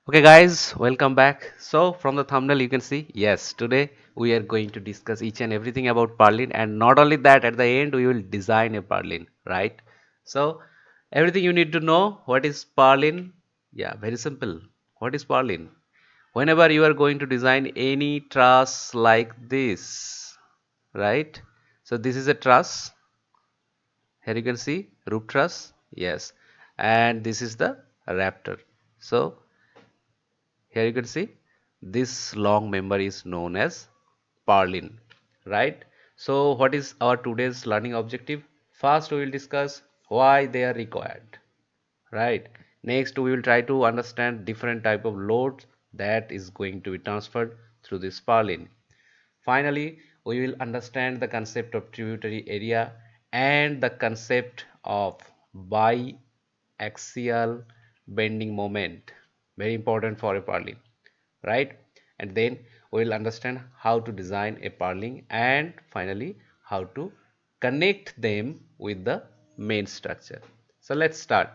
Okay, guys, welcome back. So, from the thumbnail, you can see, yes, today we are going to discuss each and everything about Purlin, and not only that, at the end, we will design a Purlin, right? So, everything you need to know what is Purlin? Yeah, very simple. What is Purlin? Whenever you are going to design any truss like this, right? So, this is a truss. Here you can see roof truss, yes, and this is the raptor. So, here you can see this long member is known as purlin, right? So what is our today's learning objective? First we will discuss why they are required, right? Next we will try to understand different type of loads that is going to be transferred through this purlin. Finally, we will understand the concept of tributary area and the concept of biaxial bending moment. Very important for a purlin, right? And then we will understand how to design a purlin and finally how to connect them with the main structure. So let's start.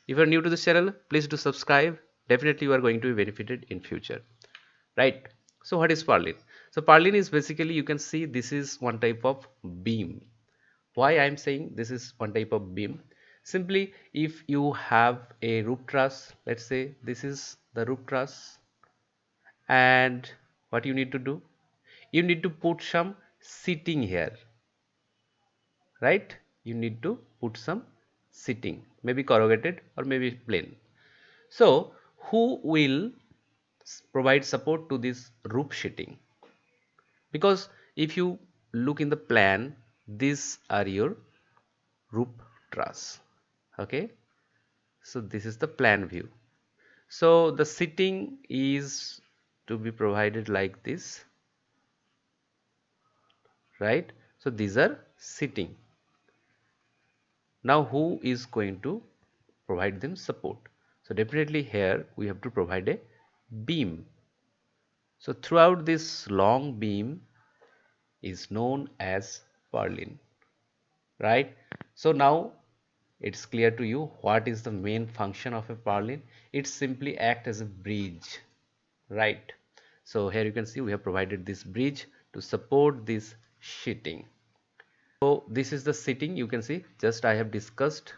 If you are new to this channel, please do subscribe. Definitely you are going to be benefited in future, right? So what is purlin? So purlin is basically, you can see this is one type of beam. Why I'm saying this is one type of beam? Simply, if you have a roof truss, let's say this is the roof truss, and what you need to do, you need to put some seating here, right? You need to put some seating, maybe corrugated or maybe plain. So who will provide support to this roof sheeting? Because if you look in the plan, these are your roof truss. Okay, so this is the plan view. So the seating is to be provided like this, right? So these are seating. Now who is going to provide them support? So definitely here we have to provide a beam. So throughout this long beam is known as purlin, right? So now it's clear to you what is the main function of a purlin. It simply acts as a bridge, right? So here you can see we have provided this bridge to support this sheeting. So this is the seating, you can see, just I have discussed.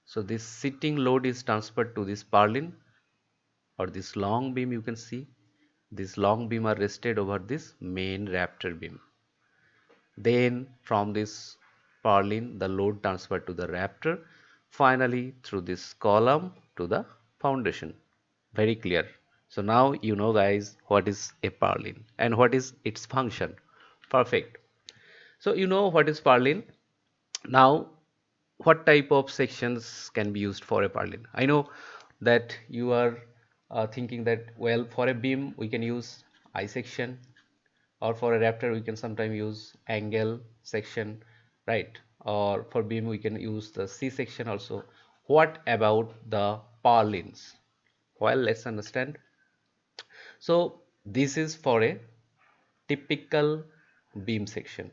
So this seating load is transferred to this purlin or this long beam. You can see this long beam are rested over this main raptor beam. Then from this purlin the load transferred to the raptor, finally through this column to the foundation. Very clear. So now you know, guys, what is a purlin and what is its function. Perfect. So you know what is purlin. Now what type of sections can be used for a purlin? I know that you are thinking that, well, for a beam we can use I section, or for a raptor we can sometimes use angle section, right? Or for beam we can use the C section also. What about the purlins? Well, let's understand. So this is for a typical beam section,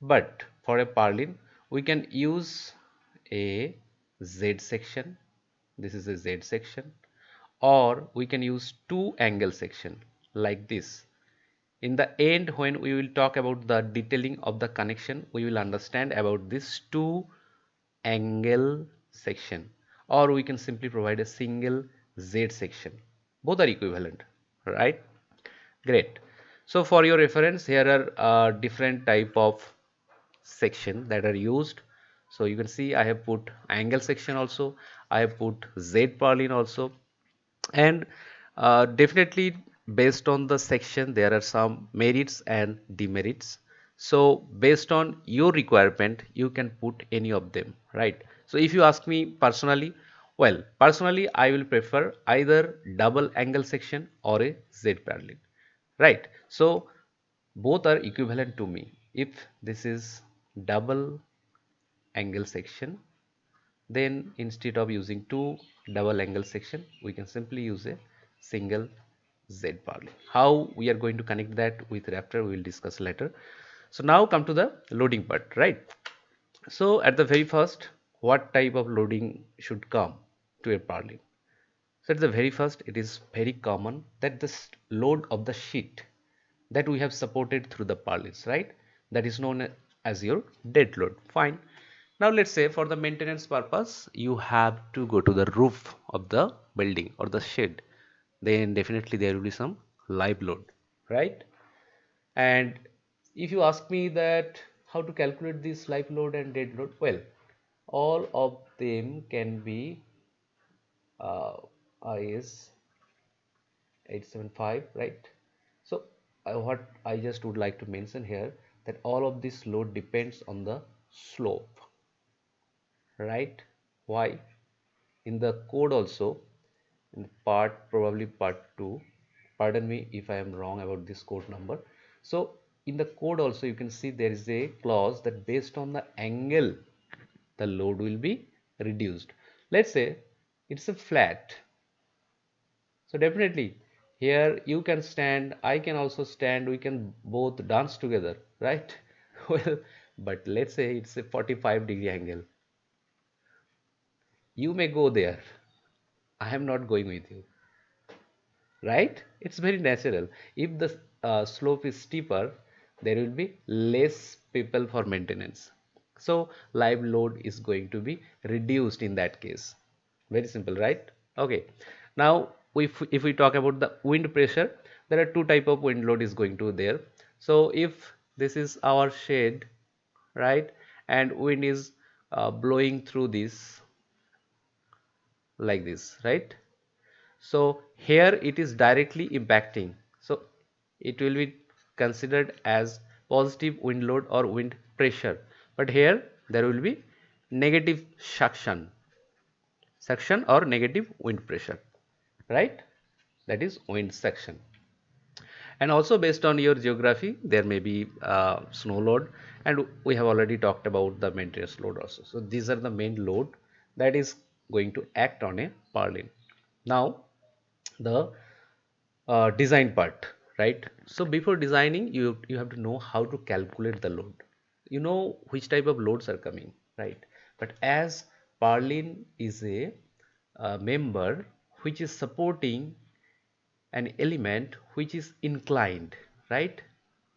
but for a purlin we can use a Z section. This is a Z section, or we can use two angle section like this. In the end, when we will talk about the detailing of the connection, we will understand about this two angle section, or we can simply provide a single Z section. Both are equivalent, right? Great. So for your reference, here are different type of section that are used. So you can see I have put angle section also, I have put Z purlin also, and definitely based on the section there are some merits and demerits. So based on your requirement you can put any of them, right? So if you ask me personally, well, personally I will prefer either double angle section or a Z purlin, right? So both are equivalent to me. If this is double angle section, then instead of using two double angle section we can simply use a single Z purlin. How we are going to connect that with raptor we will discuss later. So now come to the loading part, right? So at the very first, what type of loading should come to a purlin? So at the very first, it is very common that this load of the sheet that we have supported through the purlins, right? That is known as your dead load. Fine. Now let's say for the maintenance purpose, you have to go to the roof of the building or the shed. Then definitely there will be some live load, right? And if you ask me that how to calculate this live load and dead load, well, all of them can be uh, IS 875, right? So what I just would like to mention here, that all of this load depends on the slope, right? Why? In the code also, in part probably part 2, pardon me if I am wrong about this code number. So in the code also you can see there is a clause that based on the angle the load will be reduced. Let's say it's a flat, so definitely here you can stand, I can also stand, we can both dance together, right? Well, but let's say it's a 45-degree angle. You may go there. I am not going with you, right? It's very natural. If the slope is steeper, there will be less people for maintenance. So live load is going to be reduced in that case. Very simple, right? Okay. Now, if we talk about the wind pressure, there are two type of wind load is going to there. So if this is our shade, right, and wind is blowing through this like this, right? So here it is directly impacting. So it will be considered as positive wind load or wind pressure. But here there will be negative suction or negative wind pressure, right? That is wind suction. And also based on your geography, there may be snow load, and we have already talked about the maintenance load also. So these are the main load that is going to act on a purlin. Now the design part, right? So before designing, you have to know how to calculate the load. You know which type of loads are coming, right? But as purlin is a member which is supporting an element which is inclined, right?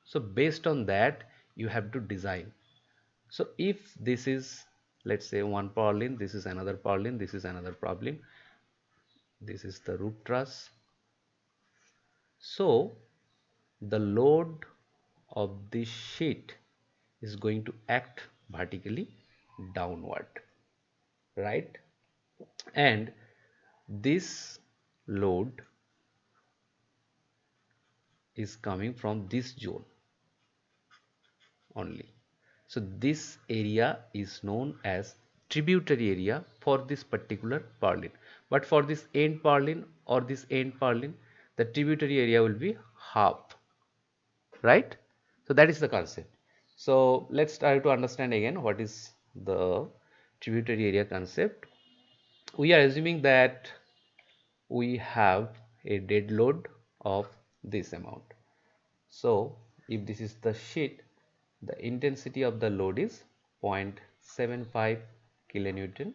So based on that you have to design. So if this is, let's say, one purlin, this is another purlin, this is another purlin, this is the roof truss. So the load of this sheet is going to act vertically downward, right? And this load is coming from this zone only. So this area is known as tributary area for this particular purlin. But for this end purlin or this end purlin, the tributary area will be half, right? So that is the concept. So let's try to understand again what is the tributary area concept. We are assuming that we have a dead load of this amount. So if this is the sheet, the intensity of the load is 0.75 kilonewton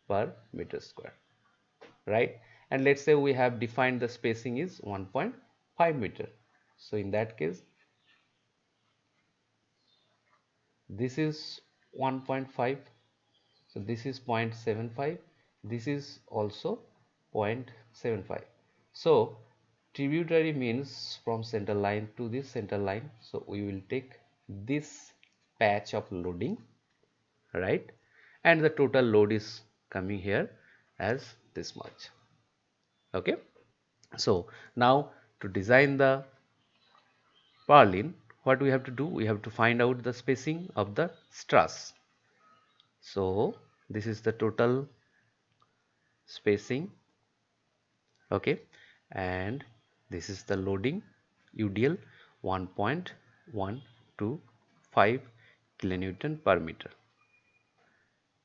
per meter square, right? And let's say we have defined the spacing is 1.5 meter. So in that case, this is 1.5, so this is 0.75, this is also 0.75. So tributary means from center line to this center line, so we will take this patch of loading, right? And the total load is coming here as this much. Okay, so now to design the purlin, what we have to do, we have to find out the spacing of the truss. So this is the total spacing, okay, and this is the loading UDL 1.125 kilonewton per meter,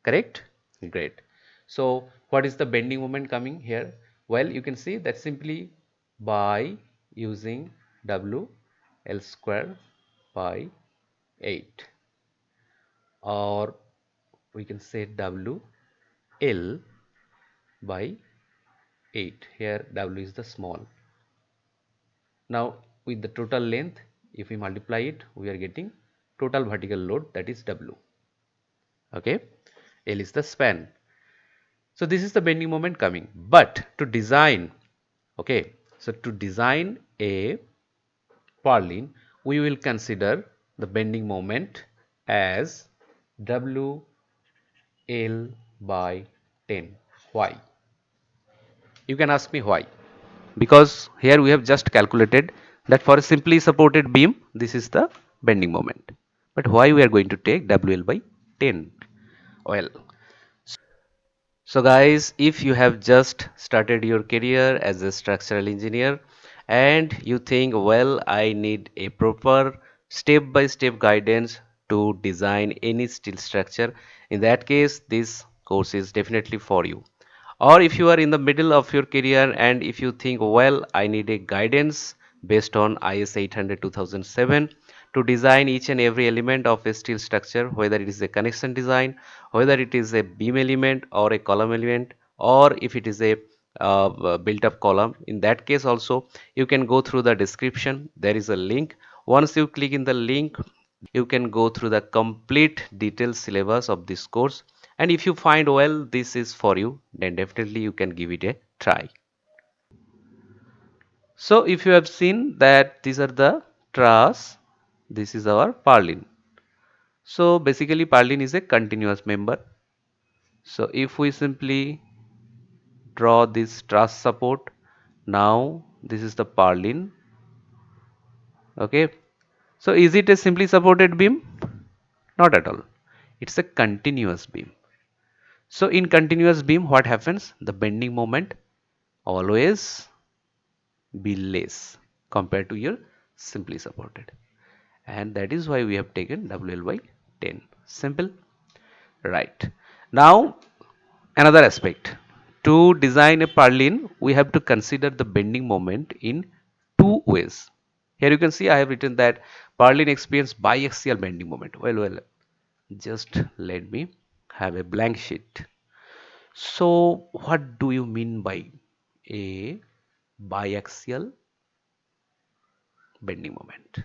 correct? Great. So what is the bending moment coming here? Well, you can see that simply by using W L square by 8, or we can say W L by 8. Here W is the small. Now with the total length, if we multiply it, we are getting total vertical load, that is W. Okay, L is the span. So this is the bending moment coming. But to design, okay, so to design a purlin, we will consider the bending moment as W L by 10. Why? You can ask me why. Because here we have just calculated that for a simply supported beam, this is the bending moment. But why we are going to take WL by 10? Well, so guys, if you have just started your career as a structural engineer and you think, well, I need a proper step-by-step guidance to design any steel structure, in that case, this course is definitely for you. Or if you are in the middle of your career and if you think, well, I need a guidance based on IS 800 2007 to design each and every element of a steel structure, whether it is a connection design, whether it is a beam element or a column element, or if it is a built up column. In that case also, you can go through the description. There is a link. Once you click in the link, you can go through the complete detailed syllabus of this course, and if you find, well, this is for you, then definitely you can give it a try. So if you have seen that these are the truss, this is our purlin. So basically purlin is a continuous member. So if we simply draw this truss support, now this is the purlin. Okay, so is it a simply supported beam? Not at all. It's a continuous beam. So in continuous beam, what happens? The bending moment always be less compared to your simply supported. And that is why we have taken WL by 10. Simple. Right. Now another aspect. To design a purlin, we have to consider the bending moment in two ways. Here you can see I have written that purlin experience biaxial bending moment. Well, just let me have a blank sheet. So what do you mean by a biaxial bending moment?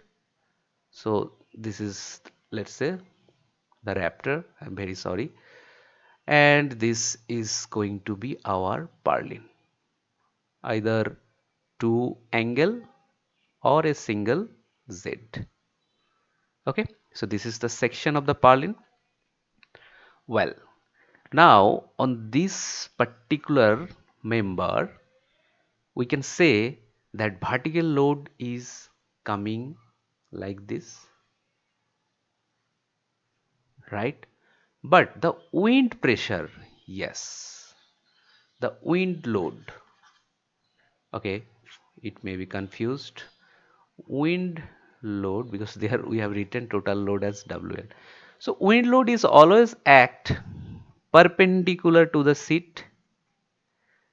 So this is, let's say, the raptor. I'm very sorry. And this is going to be our purlin. Either two angle or a single Z. Okay. So this is the section of the purlin. Well, now on this particular member, we can say that vertical load is coming like this, right? But the wind pressure, yes, the wind load, okay, it may be confused. Wind load, because there we have written total load as WL. So wind load is always act perpendicular to the seat.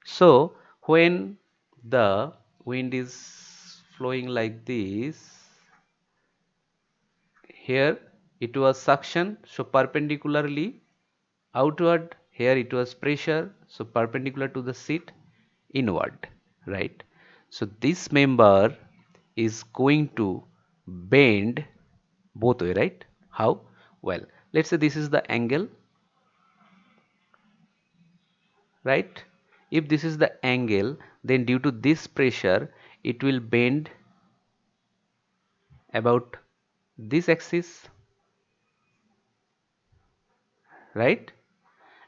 So when the wind is flowing like this, here it was suction, so perpendicularly outward. Here it was pressure, so perpendicular to the seat, inward, right? So this member is going to bend both way, right? How? Well, let's say this is the angle, right? If this is the angle, then due to this pressure, it will bend about this axis, right?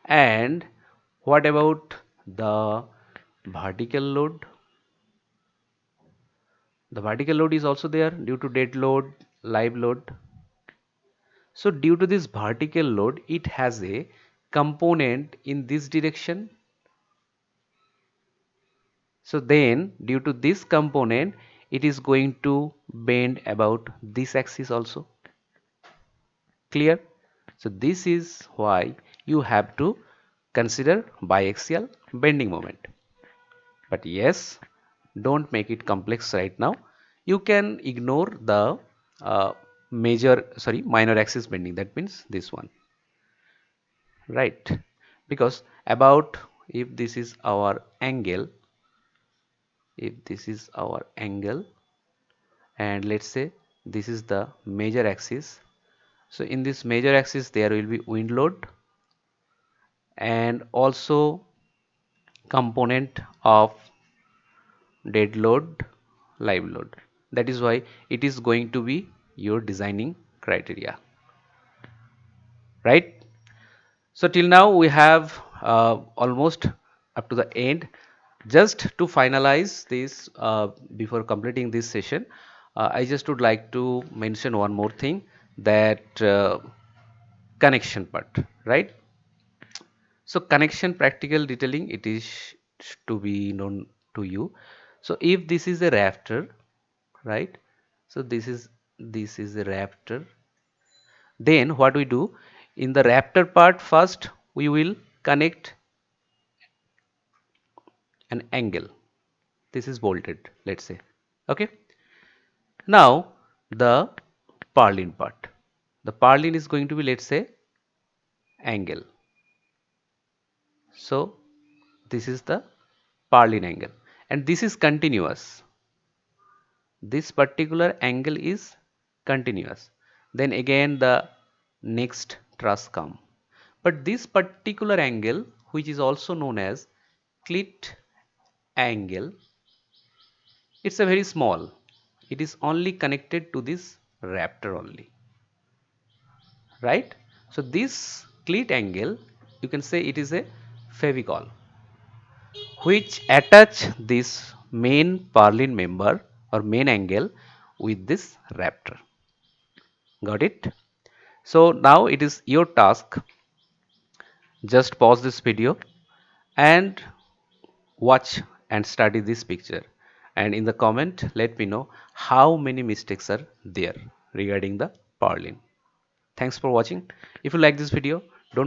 And what about the vertical load? The vertical load is also there due to dead load, live load. So due to this vertical load, it has a component in this direction. So then due to this component, it is going to bend about this axis also. Clear? So this is why you have to consider biaxial bending moment. But yes, don't make it complex right now. You can ignore the minor axis bending. That means this one, right? Because about, if this is our angle, if this is our angle, and let's say this is the major axis. So in this major axis there will be wind load and also component of dead load, live load. That is why it is going to be your designing criteria, right? So till now we have almost up to the end. Just to finalize this, before completing this session, I just would like to mention one more thing, that connection part, right? So connection practical detailing, it is to be known to you. So if this is a rafter, right? So this is a rafter. Then what we do in the rafter part, first we will connect an angle. This is bolted, let's say. Okay. Now the purlin part. The purlin is going to be, let's say, angle. So this is the purlin angle, and this is continuous. This particular angle is continuous. Then again the next truss come. But this particular angle, which is also known as clit angle, it's a very small. It is only connected to this rafter only, right? So this clit angle, you can say it is a favicol which attach this main purlin member or main angle with this rafter. Got it? So now it is your task. Just pause this video and watch and study this picture, and in the comment let me know how many mistakes are there regarding the purlin. Thanks for watching. If you like this video,